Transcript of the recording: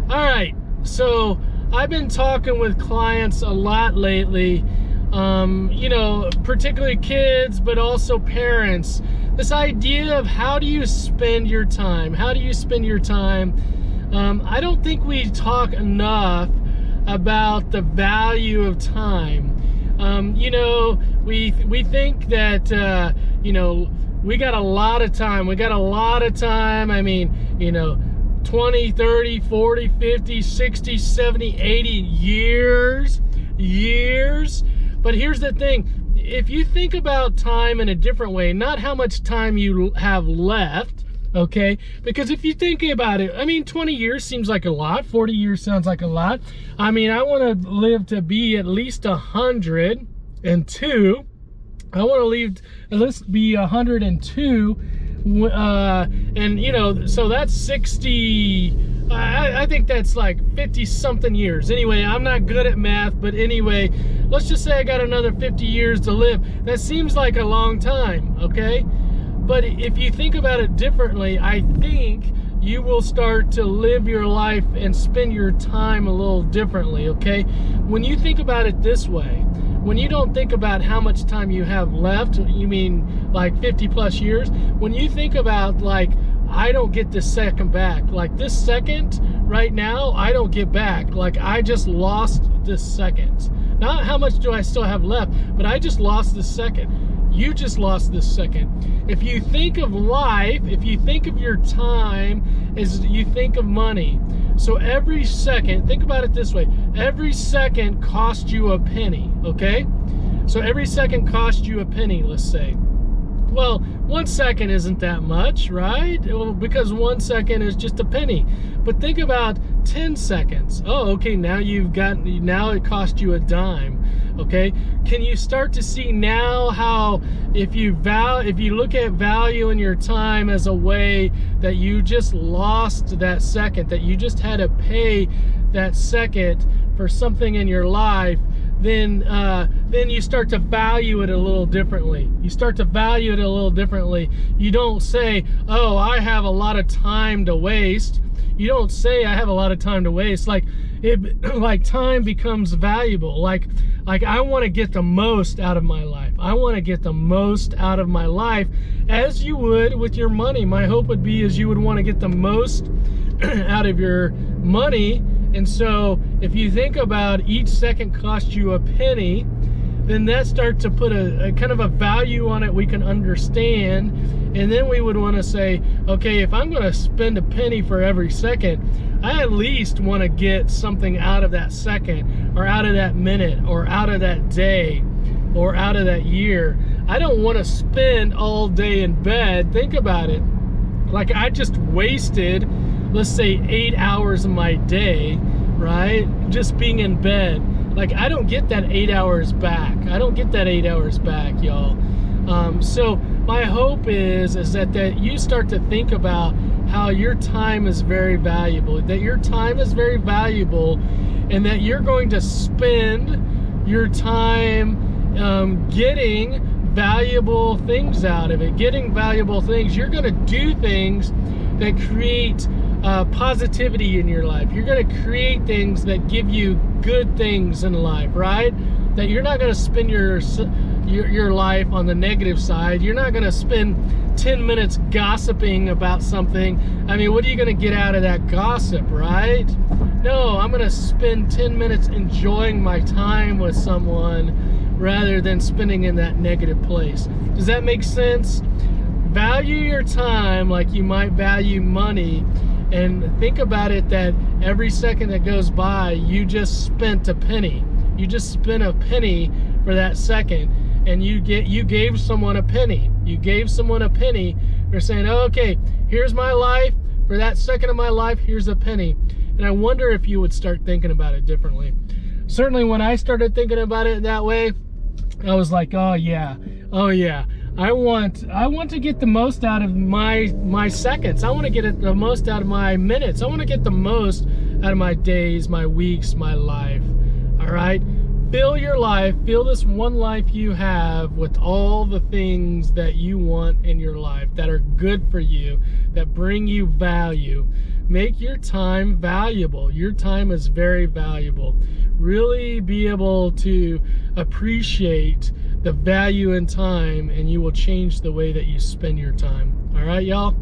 All right, so I've been talking with clients a lot lately, particularly kids, but also parents. This idea of how do you spend your time? How do you spend your time? I don't think we talk enough about the value of time. We think that, we got a lot of time. We got a lot of time. 20, 30, 40, 50, 60, 70, 80 years. But here's the thing. If you think about time in a different way, not how much time you have left, okay? Because if you think about it, 20 years seems like a lot. 40 years sounds like a lot. I want to live to be at least 102. I want to live at least be 102. So that's 60, I think that's like 50 something years. Anyway, I'm not good at math, but anyway, let's just say I got another 50 years to live. That seems like a long time, okay? But if you think about it differently, I think you will start to live your life and spend your time a little differently, okay? When you think about it this way, when you don't think about how much time you have left, you mean like 50 plus years, when you think about like, I don't get this second back, like this second right now, I don't get back, like I just lost this second. Not how much do I still have left, but I just lost this second. You just lost this second. If you think of life, if you think of your time as you think of money, so every second, think about it this way, every second cost you a penny, okay? So every second cost you a penny, let's say. Well, 1 second isn't that much, right? Well, because 1 second is just a penny. But think about 10 seconds. Oh, okay, now it cost you a dime. Okay, can you start to see now how if you look at value in your time as a way that you just lost that second, that you just had to pay that second for something in your life, then you start to value it a little differently. You start to value it a little differently. You don't say, oh, I have a lot of time to waste. You don't say I have a lot of time to waste. Like time becomes valuable. Like I want to get the most out of my life. I want to get the most out of my life, as you would with your money. My hope would be is you would want to get the most out of your money. And so if you think about each second cost you a penny, then that starts to put a kind of a value on it we can understand. And then we would want to say, okay, if I'm going to spend a penny for every second, I at least want to get something out of that second, or out of that minute, or out of that day, or out of that year. I don't want to spend all day in bed. Think about it. Like I just wasted, let's say 8 hours of my day, right? Just being in bed. Like I don't get that 8 hours back. I don't get that 8 hours back, y'all. So my hope is that you start to think about how your time is very valuable, that your time is very valuable, and that you're going to spend your time getting valuable things out of it, getting valuable things. You're going to do things that create positivity in your life. You're going to create things that give you good things in life, right? That you're not going to spend your life on the negative side. You're not going to spend 10 minutes gossiping about something. What are you going to get out of that gossip, right? No, I'm going to spend 10 minutes enjoying my time with someone rather than spending in that negative place. Does that make sense? Value your time like you might value money, and think about it that every second that goes by, you just spent a penny. You just spent a penny for that second, and you gave someone a penny. You gave someone a penny. You're saying, oh, okay, here's my life. For that second of my life, here's a penny. And I wonder if you would start thinking about it differently. Certainly when I started thinking about it that way, I was like, oh yeah. I want to get the most out of my seconds. I want to get the most out of my minutes. I want to get the most out of my days, my weeks, my life. All right? Fill your life, fill this one life you have with all the things that you want in your life that are good for you, that bring you value. Make your time valuable. Your time is very valuable. Really be able to appreciate the value in time, and you will change the way that you spend your time. All right, y'all?